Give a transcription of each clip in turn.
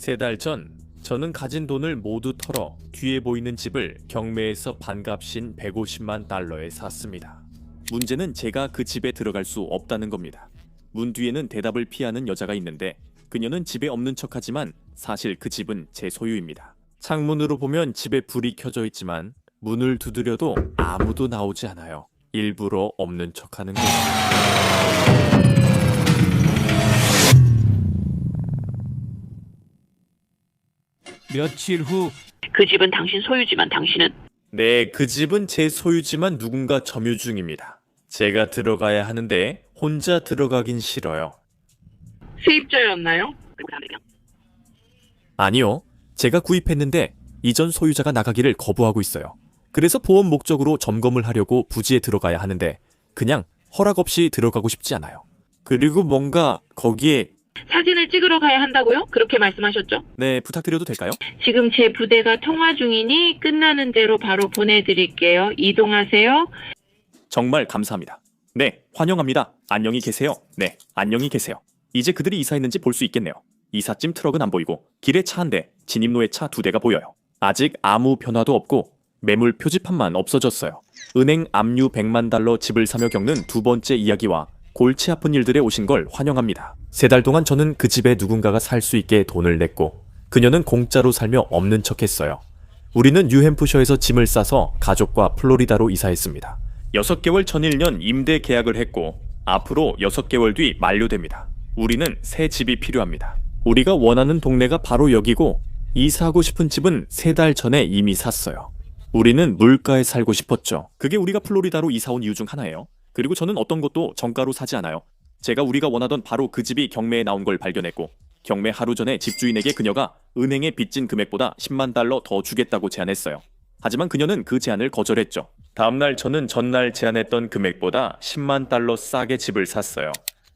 3달 전 저는 가진 돈을 모두 털어 뒤에 보이는 집을 경매에서 반값인 150만 달러에 샀습니다. 문제는 제가 그 집에 들어갈 수 없다는 겁니다. 문 뒤에는 대답을 피하는 여자가 있는데 그녀는 집에 없는 척하지만 사실 그 집은 제 소유입니다. 창문으로 보면 집에 불이 켜져 있지만 문을 두드려도 아무도 나오지 않아요. 일부러 없는 척하는 거죠. 며칠 후 그 집은 당신 소유지만 당신은 네, 그 집은 제 소유지만 누군가 점유 중입니다. 제가 들어가야 하는데 혼자 들어가긴 싫어요. 세입자였나요? 아니요, 제가 구입했는데 이전 소유자가 나가기를 거부하고 있어요. 그래서 보험 목적으로 점검을 하려고 부지에 들어가야 하는데 그냥 허락 없이 들어가고 싶지 않아요. 그리고 뭔가 거기에 사진을 찍으러 가야 한다고요? 그렇게 말씀하셨죠? 네, 부탁드려도 될까요? 지금 제 부대가 통화 중이니 끝나는 대로 바로 보내드릴게요. 이동하세요. 정말 감사합니다. 네, 환영합니다. 안녕히 계세요. 네, 안녕히 계세요. 이제 그들이 이사했는지 볼 수 있겠네요. 이삿짐 트럭은 안 보이고 길에 차 한 대, 진입로에 차 2대가 보여요. 아직 아무 변화도 없고 매물 표지판만 없어졌어요. 은행 압류 100만 달러 집을 사며 겪는 두 번째 이야기와 골치 아픈 일들에 오신 걸 환영합니다. 3달 동안 저는 그 집에 누군가가 살 수 있게 돈을 냈고 그녀는 공짜로 살며 없는 척했어요. 우리는 뉴햄프셔에서 짐을 싸서 가족과 플로리다로 이사했습니다. 6개월 전 1년 임대 계약을 했고 앞으로 6개월 뒤 만료됩니다. 우리는 새 집이 필요합니다. 우리가 원하는 동네가 바로 여기고 이사하고 싶은 집은 3달 전에 이미 샀어요. 우리는 물가에 살고 싶었죠. 그게 우리가 플로리다로 이사온 이유 중 하나예요. 그리고 저는 어떤 것도 정가로 사지 않아요. 제가 우리가 원하던 바로 그 집이 경매에 나온 걸 발견했고 경매 하루 전에 집주인에게 그녀가 은행에 빚진 금액보다 10만 달러 더 주겠다고 제안했어요. 하지만 그녀는 그 제안을 거절했죠. 다음날 저는 전날 제안했던 금액보다 10만 달러 싸게 집을 샀어요.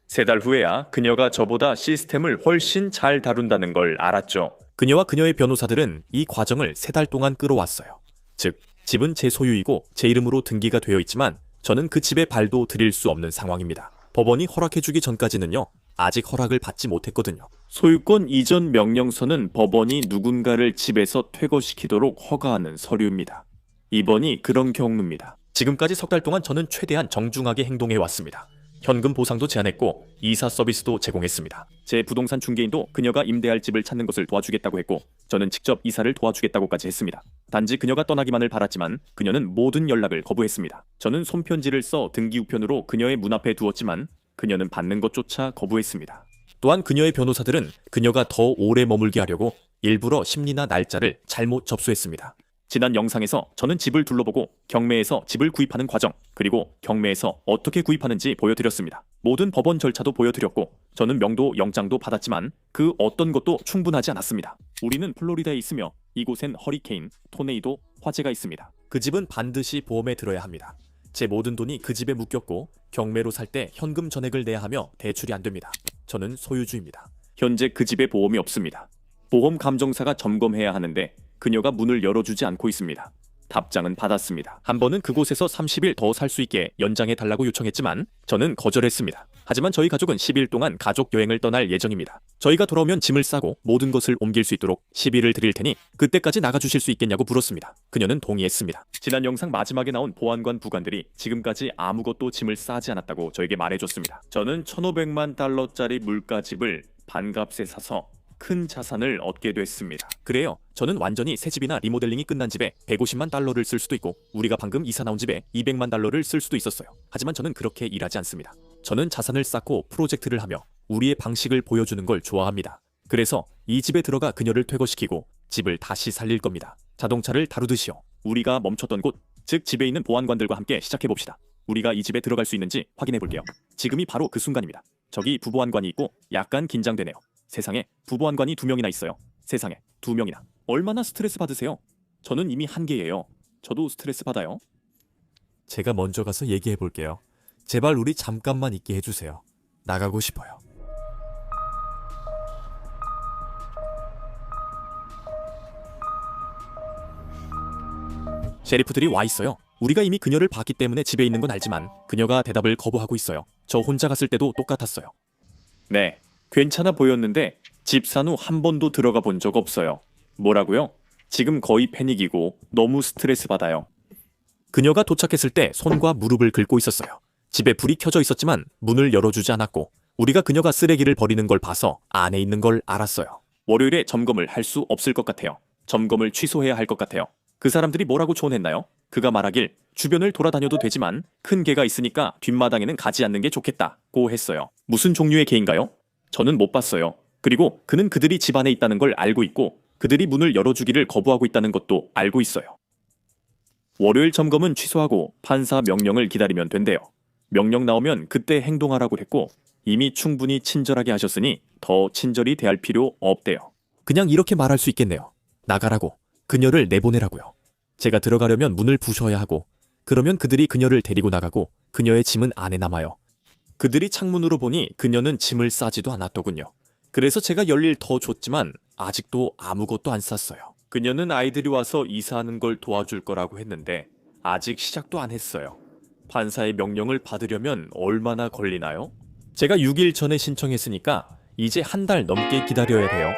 3달 후에야 그녀가 저보다 시스템을 훨씬 잘 다룬다는 걸 알았죠. 그녀와 그녀의 변호사들은 이 과정을 3달 동안 끌어왔어요. 즉, 집은 제 소유이고 제 이름으로 등기가 되어 있지만 저는 그 집에 발도 들일 수 없는 상황입니다. 법원이 허락해주기 전까지는요, 아직 허락을 받지 못했거든요. 소유권 이전 명령서는 법원이 누군가를 집에서 퇴거시키도록 허가하는 서류입니다. 이번이 그런 경우입니다. 지금까지 3달 동안 저는 최대한 정중하게 행동해왔습니다. 현금 보상도 제안했고 이사 서비스도 제공했습니다. 제 부동산 중개인도 그녀가 임대할 집을 찾는 것을 도와주겠다고 했고 저는 직접 이사를 도와주겠다고까지 했습니다. 단지 그녀가 떠나기만을 바랐지만 그녀는 모든 연락을 거부했습니다. 저는 손편지를 써 등기 우편으로 그녀의 문 앞에 두었지만 그녀는 받는 것조차 거부했습니다. 또한 그녀의 변호사들은 그녀가 더 오래 머물게 하려고 일부러 심리나 날짜를 잘못 접수했습니다. 지난 영상에서 저는 집을 둘러보고 경매에서 집을 구입하는 과정, 그리고 경매에서 어떻게 구입하는지 보여드렸습니다. 모든 법원 절차도 보여드렸고 저는 명도 영장도 받았지만 그 어떤 것도 충분하지 않았습니다. 우리는 플로리다에 있으며 이곳엔 허리케인, 토네이도, 화재가 있습니다. 그 집은 반드시 보험에 들어야 합니다. 제 모든 돈이 그 집에 묶였고 경매로 살 때 현금 전액을 내야 하며 대출이 안 됩니다. 저는 소유주입니다. 현재 그 집에 보험이 없습니다. 보험 감정사가 점검해야 하는데 그녀가 문을 열어주지 않고 있습니다. 답장은 받았습니다. 한 번은 그곳에서 30일 더 살 수 있게 연장해달라고 요청했지만 저는 거절했습니다. 하지만 저희 가족은 10일 동안 가족 여행을 떠날 예정입니다. 저희가 돌아오면 짐을 싸고 모든 것을 옮길 수 있도록 10일을 드릴 테니 그때까지 나가주실 수 있겠냐고 물었습니다. 그녀는 동의했습니다. 지난 영상 마지막에 나온 보안관 부관들이 지금까지 아무것도 짐을 싸지 않았다고 저에게 말해줬습니다. 저는 1,500만 달러짜리 물가집을 반값에 사서 큰 자산을 얻게 됐습니다. 그래요. 저는 완전히 새 집이나 리모델링이 끝난 집에 150만 달러를 쓸 수도 있고 우리가 방금 이사 나온 집에 200만 달러를 쓸 수도 있었어요. 하지만 저는 그렇게 일하지 않습니다. 저는 자산을 쌓고 프로젝트를 하며 우리의 방식을 보여주는 걸 좋아합니다. 그래서 이 집에 들어가 그녀를 퇴거시키고 집을 다시 살릴 겁니다. 자동차를 다루듯이요. 우리가 멈췄던 곳, 즉 집에 있는 보안관들과 함께 시작해봅시다. 우리가 이 집에 들어갈 수 있는지 확인해볼게요. 지금이 바로 그 순간입니다. 저기 부보안관이 있고 약간 긴장되네요. 세상에 부보안관이 2명이나 있어요. 세상에 2명이나. 얼마나 스트레스 받으세요? 저는 이미 한계예요. 저도 스트레스 받아요. 제가 먼저 가서 얘기해 볼게요. 제발 우리 잠깐만 있게 해주세요. 나가고 싶어요. 셰리프들이 와 있어요. 우리가 이미 그녀를 봤기 때문에 집에 있는 건 알지만 그녀가 대답을 거부하고 있어요. 저 혼자 갔을 때도 똑같았어요. 네, 괜찮아 보였는데 집 산 후 한 번도 들어가 본 적 없어요. 뭐라고요? 지금 거의 패닉이고 너무 스트레스 받아요. 그녀가 도착했을 때 손과 무릎을 긁고 있었어요. 집에 불이 켜져 있었지만 문을 열어주지 않았고 우리가 그녀가 쓰레기를 버리는 걸 봐서 안에 있는 걸 알았어요. 월요일에 점검을 할 수 없을 것 같아요. 점검을 취소해야 할 것 같아요. 그 사람들이 뭐라고 조언했나요? 그가 말하길 주변을 돌아다녀도 되지만 큰 개가 있으니까 뒷마당에는 가지 않는 게 좋겠다고 했어요. 무슨 종류의 개인가요? 저는 못 봤어요. 그리고 그는 그들이 집 안에 있다는 걸 알고 있고 그들이 문을 열어주기를 거부하고 있다는 것도 알고 있어요. 월요일 점검은 취소하고 판사 명령을 기다리면 된대요. 명령 나오면 그때 행동하라고 했고 이미 충분히 친절하게 하셨으니 더 친절히 대할 필요 없대요. 그냥 이렇게 말할 수 있겠네요. 나가라고. 그녀를 내보내라고요. 제가 들어가려면 문을 부셔야 하고 그러면 그들이 그녀를 데리고 나가고 그녀의 짐은 안에 남아요. 그들이 창문으로 보니 그녀는 짐을 싸지도 않았더군요. 그래서 제가 열일 더 줬지만 아직도 아무것도 안 쌌어요. 그녀는 아이들이 와서 이사하는 걸 도와줄 거라고 했는데 아직 시작도 안 했어요. 판사의 명령을 받으려면 얼마나 걸리나요? 제가 6일 전에 신청했으니까 이제 한 달 넘게 기다려야 돼요.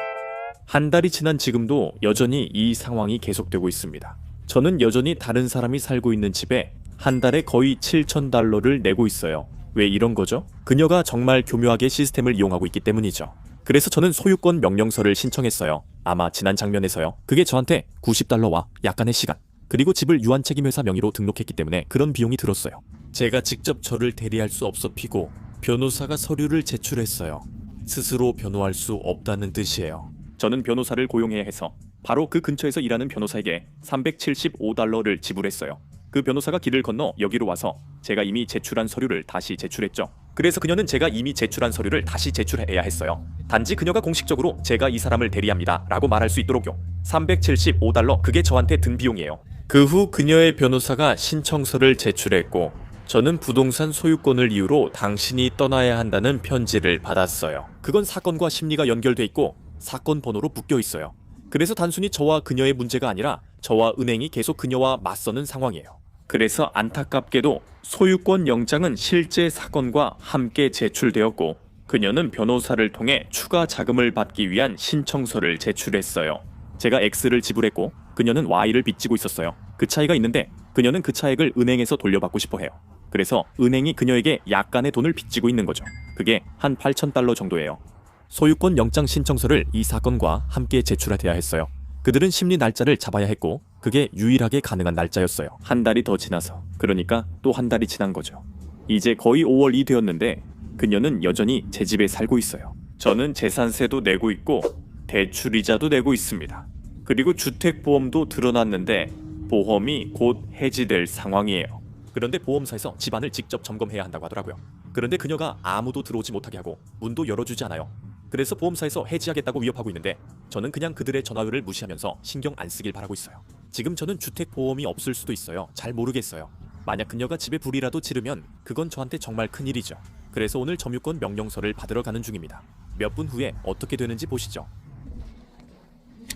한 달이 지난 지금도 여전히 이 상황이 계속되고 있습니다. 저는 여전히 다른 사람이 살고 있는 집에 한 달에 거의 $7,000를 내고 있어요. 왜 이런 거죠? 그녀가 정말 교묘하게 시스템을 이용하고 있기 때문이죠. 그래서 저는 소유권 명령서를 신청했어요. 아마 지난 장면에서요. 그게 저한테 $90와 약간의 시간, 그리고 집을 유한책임회사 명의로 등록했기 때문에 그런 비용이 들었어요. 제가 직접 저를 대리할 수 없어 피고 변호사가 서류를 제출했어요. 스스로 변호할 수 없다는 뜻이에요. 저는 변호사를 고용해야 해서 바로 그 근처에서 일하는 변호사에게 $375를 지불했어요. 그 변호사가 길을 건너 여기로 와서 제가 이미 제출한 서류를 다시 제출했죠. 그래서 그녀는 제가 이미 제출한 서류를 다시 제출해야 했어요. 단지 그녀가 공식적으로 제가 이 사람을 대리합니다 라고 말할 수 있도록요. $375, 그게 저한테 든 비용이에요. 그 후 그녀의 변호사가 신청서를 제출했고 저는 부동산 소유권을 이유로 당신이 떠나야 한다는 편지를 받았어요. 그건 사건과 심리가 연결돼 있고 사건 번호로 묶여 있어요. 그래서 단순히 저와 그녀의 문제가 아니라 저와 은행이 계속 그녀와 맞서는 상황이에요. 그래서 안타깝게도 소유권 영장은 실제 사건과 함께 제출되었고 그녀는 변호사를 통해 추가 자금을 받기 위한 신청서를 제출했어요. 제가 X를 지불했고 그녀는 Y를 빚지고 있었어요. 그 차이가 있는데 그녀는 그 차액을 은행에서 돌려받고 싶어 해요. 그래서 은행이 그녀에게 약간의 돈을 빚지고 있는 거죠. 그게 한 $8,000 정도예요. 소유권 영장 신청서를 이 사건과 함께 제출해야 했어요. 그들은 심리 날짜를 잡아야 했고 그게 유일하게 가능한 날짜였어요. 한 달이 더 지나서, 그러니까 또 한 달이 지난 거죠. 이제 거의 5월이 되었는데 그녀는 여전히 제 집에 살고 있어요. 저는 재산세도 내고 있고 대출이자도 내고 있습니다. 그리고 주택보험도 들어놨는데 보험이 곧 해지될 상황이에요. 그런데 보험사에서 집안을 직접 점검해야 한다고 하더라고요. 그런데 그녀가 아무도 들어오지 못하게 하고 문도 열어주지 않아요. 그래서 보험사에서 해지하겠다고 위협하고 있는데 저는 그냥 그들의 전화요를 무시하면서 신경 안 쓰길 바라고 있어요. 지금 저는 주택보험이 없을 수도 있어요. 잘 모르겠어요. 만약 그녀가 집에 불이라도 지르면 그건 저한테 정말 큰일이죠. 그래서 오늘 점유권 명령서를 받으러 가는 중입니다. 몇 분 후에 어떻게 되는지 보시죠.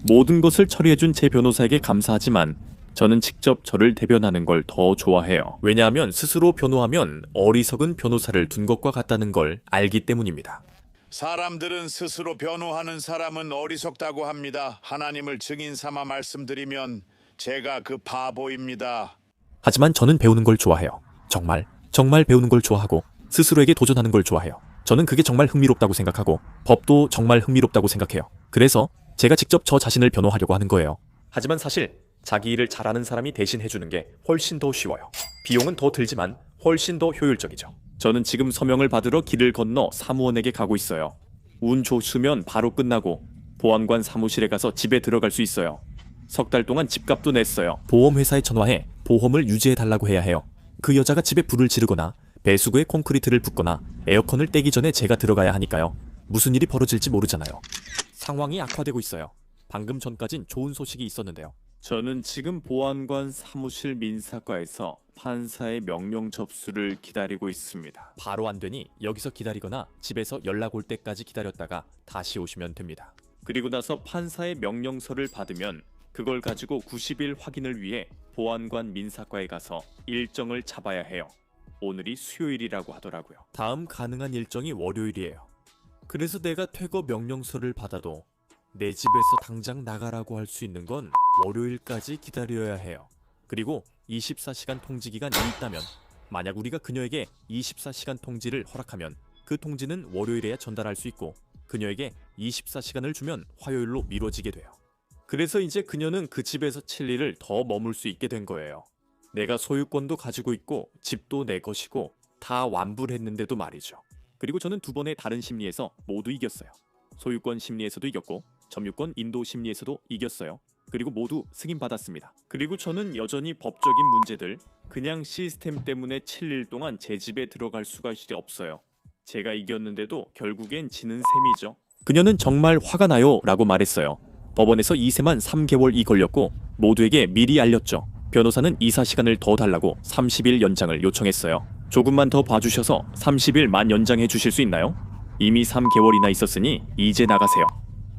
모든 것을 처리해준 제 변호사에게 감사하지만 저는 직접 저를 대변하는 걸 더 좋아해요. 왜냐하면 스스로 변호하면 어리석은 변호사를 둔 것과 같다는 걸 알기 때문입니다. 사람들은 스스로 변호하는 사람은 어리석다고 합니다. 하나님을 증인 삼아 말씀드리면 제가 그 바보입니다. 하지만 저는 배우는 걸 좋아해요. 정말 배우는 걸 좋아하고 스스로에게 도전하는 걸 좋아해요. 저는 그게 정말 흥미롭다고 생각하고 법도 정말 흥미롭다고 생각해요. 그래서 제가 직접 저 자신을 변호하려고 하는 거예요. 하지만 사실 자기 일을 잘하는 사람이 대신 해주는 게 훨씬 더 쉬워요. 비용은 더 들지만 훨씬 더 효율적이죠. 저는 지금 서명을 받으러 길을 건너 사무원에게 가고 있어요. 운 좋으면 바로 끝나고 보안관 사무실에 가서 집에 들어갈 수 있어요. 석 달 동안 집값도 냈어요. 보험회사에 전화해 보험을 유지해달라고 해야 해요. 그 여자가 집에 불을 지르거나 배수구에 콘크리트를 붓거나 에어컨을 떼기 전에 제가 들어가야 하니까요. 무슨 일이 벌어질지 모르잖아요. 상황이 악화되고 있어요. 방금 전까진 좋은 소식이 있었는데요. 저는 지금 보안관 사무실 민사과에서 판사의 명령 접수를 기다리고 있습니다. 바로 안 되니 여기서 기다리거나 집에서 연락 올 때까지 기다렸다가 다시 오시면 됩니다. 그리고 나서 판사의 명령서를 받으면 그걸 가지고 90일 확인을 위해 보안관 민사과에 가서 일정을 잡아야 해요. 오늘이 수요일이라고 하더라고요. 다음 가능한 일정이 월요일이에요. 그래서 내가 퇴거 명령서를 받아도 내 집에서 당장 나가라고 할 수 있는 건 월요일까지 기다려야 해요. 그리고 24시간 통지 기간이 있다면 만약 우리가 그녀에게 24시간 통지를 허락하면 그 통지는 월요일에야 전달할 수 있고 그녀에게 24시간을 주면 화요일로 미뤄지게 돼요. 그래서 이제 그녀는 그 집에서 7일을 더 머물 수 있게 된 거예요. 내가 소유권도 가지고 있고 집도 내 것이고 다 완부를 했는데도 말이죠. 그리고 저는 두 번의 다른 심리에서 모두 이겼어요. 소유권 심리에서도 이겼고 점유권 인도 심리에서도 이겼어요. 그리고 모두 승인받았습니다. 그리고 저는 여전히 법적인 문제들, 그냥 시스템 때문에 7일 동안 제 집에 들어갈 수가 없어요. 제가 이겼는데도 결국엔 지는 셈이죠. 그녀는 정말 화가 나요 라고 말했어요. 법원에서 이세만 3개월이 걸렸고 모두에게 미리 알렸죠. 변호사는 이사 시간을 더 달라고 30일 연장을 요청했어요. 조금만 더 봐주셔서 30일만 연장해 주실 수 있나요? 이미 3개월이나 있었으니 이제 나가세요.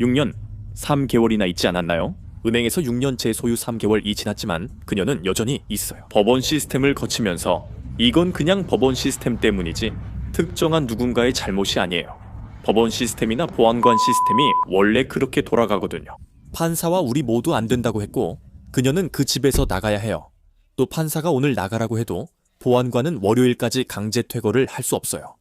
6년, 3개월이나 있지 않았나요? 은행에서 6년째 소유 3개월이 지났지만 그녀는 여전히 있어요. 법원 시스템을 거치면서 이건 그냥 법원 시스템 때문이지 특정한 누군가의 잘못이 아니에요. 법원 시스템이나 보안관 시스템이 원래 그렇게 돌아가거든요. 판사와 우리 모두 안 된다고 했고 그녀는 그 집에서 나가야 해요. 또 판사가 오늘 나가라고 해도 보안관은 월요일까지 강제 퇴거를 할 수 없어요.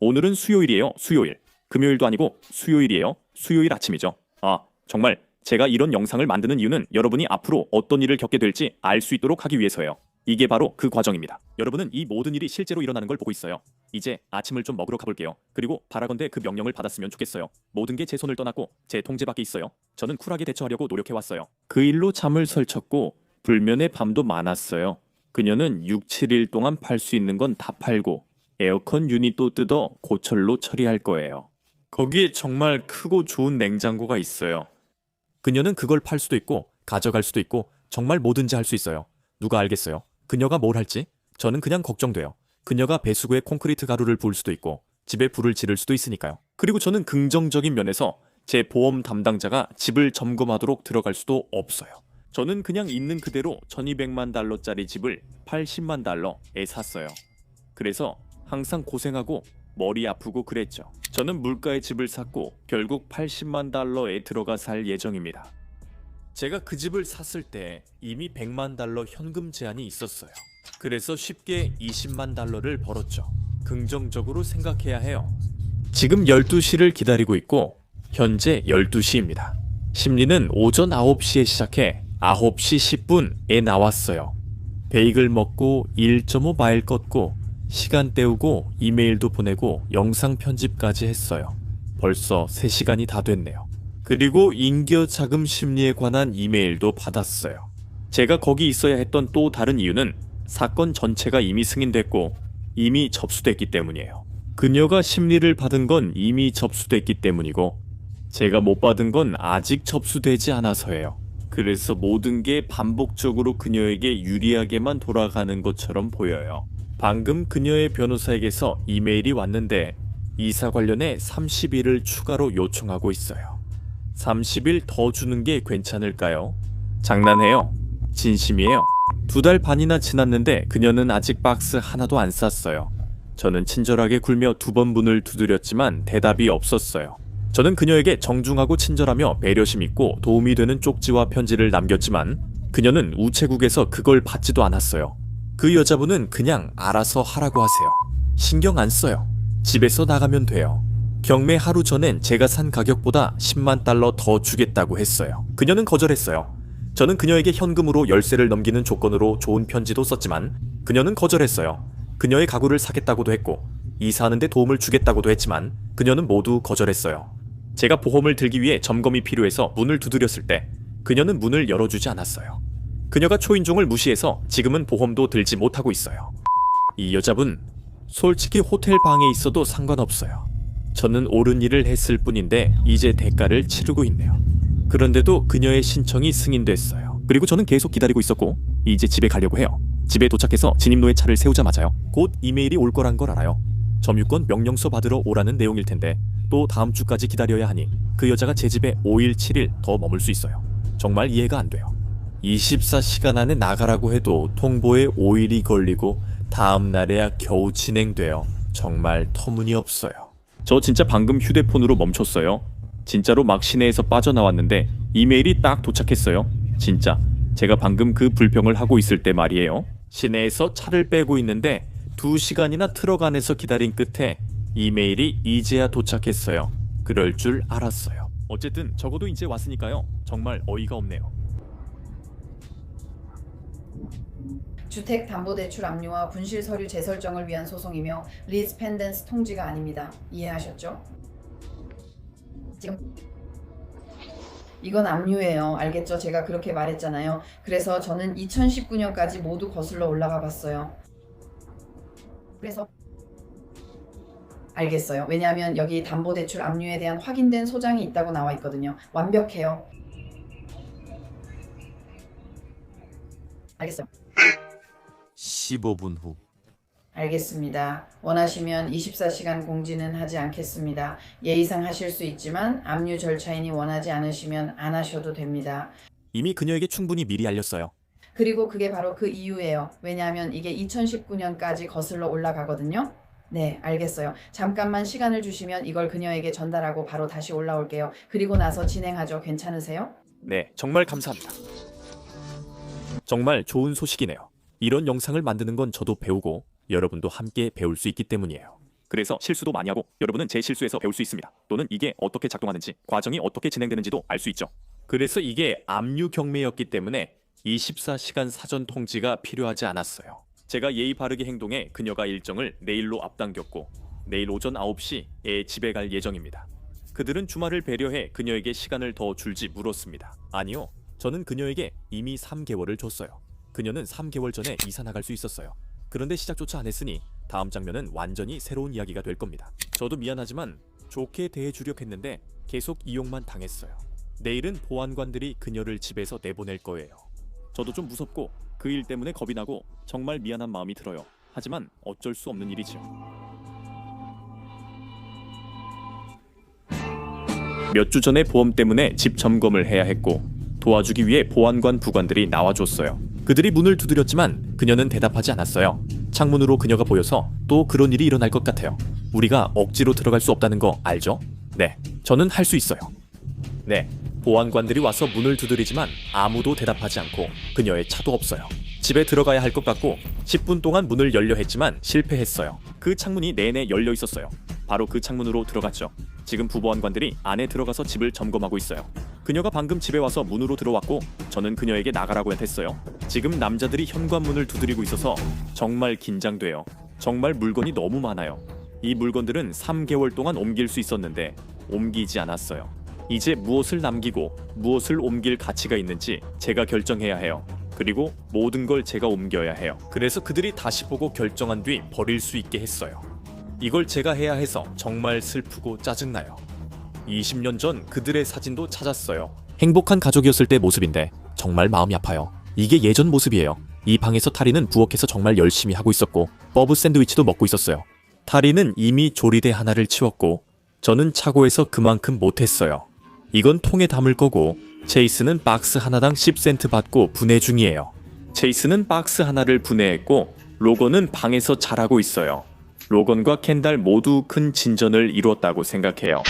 오늘은 수요일이에요. 수요일. 금요일도 아니고 수요일이에요. 수요일 아침이죠. 아, 정말 제가 이런 영상을 만드는 이유는 여러분이 앞으로 어떤 일을 겪게 될지 알 수 있도록 하기 위해서예요. 이게 바로 그 과정입니다. 여러분은 이 모든 일이 실제로 일어나는 걸 보고 있어요. 이제 아침을 좀 먹으러 가볼게요. 그리고 바라건대 그 명령을 받았으면 좋겠어요. 모든 게 제 손을 떠났고 제 통제 밖에 있어요. 저는 쿨하게 대처하려고 노력해왔어요. 그 일로 잠을 설쳤고 불면의 밤도 많았어요. 그녀는 6, 7일 동안 팔 수 있는 건 다 팔고 에어컨 유닛도 뜯어 고철로 처리할 거예요. 거기에 정말 크고 좋은 냉장고가 있어요. 그녀는 그걸 팔 수도 있고 가져갈 수도 있고 정말 뭐든지 할 수 있어요. 누가 알겠어요? 그녀가 뭘 할지? 저는 그냥 걱정돼요. 그녀가 배수구에 콘크리트 가루를 부을 수도 있고 집에 불을 지를 수도 있으니까요. 그리고 저는 긍정적인 면에서 제 보험 담당자가 집을 점검하도록 들어갈 수도 없어요. 저는 그냥 있는 그대로 1200만 달러짜리 집을 80만 달러에 샀어요. 그래서 항상 고생하고 머리 아프고 그랬죠. 저는 물가의 집을 샀고 결국 80만 달러에 들어가 살 예정입니다. 제가 그 집을 샀을 때 이미 100만 달러 현금 제한이 있었어요. 그래서 쉽게 20만 달러를 벌었죠. 긍정적으로 생각해야 해요. 지금 12시를 기다리고 있고 현재 12시입니다. 심리는 오전 9시에 시작해 9시 10분에 나왔어요. 베이글 먹고 1.5 마일 걷고 시간 때우고 이메일도 보내고 영상 편집까지 했어요. 벌써 3시간이 다 됐네요. 그리고 인겨 자금 심리에 관한 이메일도 받았어요. 제가 거기 있어야 했던 또 다른 이유는 사건 전체가 이미 승인됐고 이미 접수됐기 때문이에요. 그녀가 심리를 받은 건 이미 접수됐기 때문이고 제가 못 받은 건 아직 접수되지 않아서예요. 그래서 모든 게 반복적으로 그녀에게 유리하게만 돌아가는 것처럼 보여요. 방금 그녀의 변호사에게서 이메일이 왔는데 이사 관련해 30일을 추가로 요청하고 있어요. 30일 더 주는 게 괜찮을까요? 장난해요. 진심이에요. 2달 반이나 지났는데 그녀는 아직 박스 하나도 안 쌌어요. 저는 친절하게 굴며 2번 문을 두드렸지만 대답이 없었어요. 저는 그녀에게 정중하고 친절하며 배려심 있고 도움이 되는 쪽지와 편지를 남겼지만 그녀는 우체국에서 그걸 받지도 않았어요. 그 여자분은 그냥 알아서 하라고 하세요. 신경 안 써요. 집에서 나가면 돼요. 경매 하루 전엔 제가 산 가격보다 10만 달러 더 주겠다고 했어요. 그녀는 거절했어요. 저는 그녀에게 현금으로 열쇠를 넘기는 조건으로 좋은 편지도 썼지만 그녀는 거절했어요. 그녀의 가구를 사겠다고도 했고 이사하는데 도움을 주겠다고도 했지만 그녀는 모두 거절했어요. 제가 보험을 들기 위해 점검이 필요해서 문을 두드렸을 때 그녀는 문을 열어주지 않았어요. 그녀가 초인종을 무시해서 지금은 보험도 들지 못하고 있어요. 이 여자분, 솔직히 호텔 방에 있어도 상관없어요. 저는 옳은 일을 했을 뿐인데 이제 대가를 치르고 있네요. 그런데도 그녀의 신청이 승인됐어요. 그리고 저는 계속 기다리고 있었고 이제 집에 가려고 해요. 집에 도착해서 진입로에 차를 세우자마자요. 곧 이메일이 올 거란 걸 알아요. 점유권 명령서 받으러 오라는 내용일 텐데 또 다음 주까지 기다려야 하니 그 여자가 제 집에 5일, 7일 더 머물 수 있어요. 정말 이해가 안 돼요. 24시간 안에 나가라고 해도 통보에 5일이 걸리고 다음 날에야 겨우 진행돼요. 정말 터무니없어요. 저 진짜 방금 휴대폰으로 멈췄어요. 진짜로 막 시내에서 빠져나왔는데 이메일이 딱 도착했어요. 진짜 제가 방금 그 불평을 하고 있을 때 말이에요. 시내에서 차를 빼고 있는데 2시간이나 트럭 안에서 기다린 끝에 이메일이 이제야 도착했어요. 그럴 줄 알았어요. 어쨌든 적어도 이제 왔으니까요. 정말 어이가 없네요. 주택담보대출 압류와 분실 서류 재설정을 위한 소송이며 리즈 펜던스 통지가 아닙니다. 이해하셨죠? 지금 이건 압류예요. 알겠죠? 제가 그렇게 말했잖아요. 그래서 저는 2019년까지 모두 거슬러 올라가 봤어요. 그래서 알겠어요. 왜냐하면 여기 담보대출 압류에 대한 확인된 소장이 있다고 나와 있거든요. 완벽해요. 알겠어요. 15분 후. 알겠습니다. 원하시면 24시간 공지는 하지 않겠습니다. 예의상 하실 수 있지만 압류 절차이니 원하지 않으시면 안 하셔도 됩니다. 이미 그녀에게 충분히 미리 알렸어요. 그리고 그게 바로 그 이유예요. 왜냐하면 이게 2019년까지 거슬러 올라가거든요. 네, 알겠어요. 잠깐만 시간을 주시면 이걸 그녀에게 전달하고 바로 다시 올라올게요. 그리고 나서 진행하죠. 괜찮으세요? 네, 정말 감사합니다. 정말 좋은 소식이네요. 이런 영상을 만드는 건 저도 배우고 여러분도 함께 배울 수 있기 때문이에요. 그래서 실수도 많이 하고 여러분은 제 실수에서 배울 수 있습니다. 또는 이게 어떻게 작동하는지, 과정이 어떻게 진행되는지도 알 수 있죠. 그래서 이게 압류 경매였기 때문에 24시간 사전 통지가 필요하지 않았어요. 제가 예의 바르게 행동해 그녀가 일정을 내일로 앞당겼고 내일 오전 9시에 집에 갈 예정입니다. 그들은 주말을 배려해 그녀에게 시간을 더 줄지 물었습니다. 아니요. 저는 그녀에게 이미 3개월을 줬어요. 그녀는 3개월 전에 이사 나갈 수 있었어요. 그런데 시작조차 안 했으니 다음 장면은 완전히 새로운 이야기가 될 겁니다. 저도 미안하지만 좋게 대해주려고 했는데 계속 이용만 당했어요. 내일은 보안관들이 그녀를 집에서 내보낼 거예요. 저도 좀 무섭고 그 일 때문에 겁이 나고 정말 미안한 마음이 들어요. 하지만 어쩔 수 없는 일이죠. 몇 주 전에 보험 때문에 집 점검을 해야 했고 도와주기 위해 보안관 부관들이 나와줬어요. 그들이 문을 두드렸지만 그녀는 대답하지 않았어요. 창문으로 그녀가 보여서 또 그런 일이 일어날 것 같아요. 우리가 억지로 들어갈 수 없다는 거 알죠? 네, 저는 할 수 있어요. 네, 보안관들이 와서 문을 두드리지만 아무도 대답하지 않고 그녀의 차도 없어요. 집에 들어가야 할 것 같고 10분 동안 문을 열려 했지만 실패했어요. 그 창문이 내내 열려 있었어요. 바로 그 창문으로 들어갔죠. 지금 부보안관들이 안에 들어가서 집을 점검하고 있어요. 그녀가 방금 집에 와서 문으로 들어왔고 저는 그녀에게 나가라고 했어요. 지금 남자들이 현관문을 두드리고 있어서 정말 긴장돼요. 정말 물건이 너무 많아요. 이 물건들은 3개월 동안 옮길 수 있었는데 옮기지 않았어요. 이제 무엇을 남기고 무엇을 옮길 가치가 있는지 제가 결정해야 해요. 그리고 모든 걸 제가 옮겨야 해요. 그래서 그들이 다시 보고 결정한 뒤 버릴 수 있게 했어요. 이걸 제가 해야 해서 정말 슬프고 짜증나요. 20년 전 그들의 사진도 찾았어요. 행복한 가족이었을 때 모습인데 정말 마음이 아파요. 이게 예전 모습이에요. 이 방에서 타리는 부엌에서 정말 열심히 하고 있었고 버브 샌드위치도 먹고 있었어요. 타리는 이미 조리대 하나를 치웠고 저는 차고에서 그만큼 못했어요. 이건 통에 담을 거고 체이스는 박스 하나당 10센트 받고 분해 중이에요. 체이스는 박스 하나를 분해했고 로건은 방에서 잘하고 있어요. 로건과 켄달 모두 큰 진전을 이루었다고 생각해요.